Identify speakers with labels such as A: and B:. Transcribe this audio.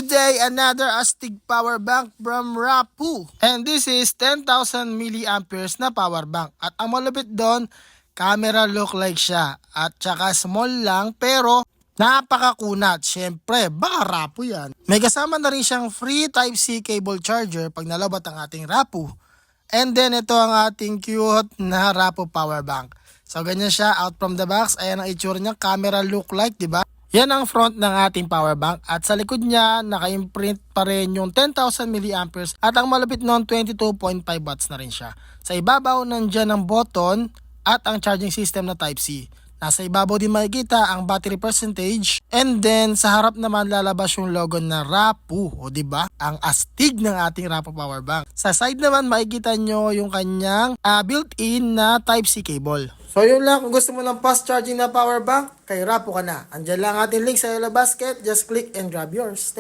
A: Today, another astig power bank from Rapu. And this is 10,000 milliamperes na power bank. At ang malupit doon, camera look like siya. At saka small lang pero napakakunat. Siyempre, baka Rapu yan. May kasama na rin siyang free Type-C cable charger pag nalobat ang ating Rapu. And then ito ang ating cute na Rapu power bank. So ganyan siya out from the box. Ayan ang itsura niya, camera look like, di ba? Yan ang front ng ating power bank at sa likod niya naka-imprint pa rin yung 10,000 milliamperes at ang malupit noon 22.5 watts na rin siya. Sa ibabaw nandiyan ang button at ang charging system na Type-C. Nasa ibabaw din makikita ang battery percentage and then sa harap naman lalabas yung logo na Rapu, o di ba? Ang astig ng ating Rapu power bank. Sa side naman makikita nyo yung kanyang built-in na Type-C cable. So yun lang, kung gusto mo ng fast charging na power bank, kay Rapu ka na. Andyan lang ating link sa Yellow Basket, just click and grab yours. Thanks.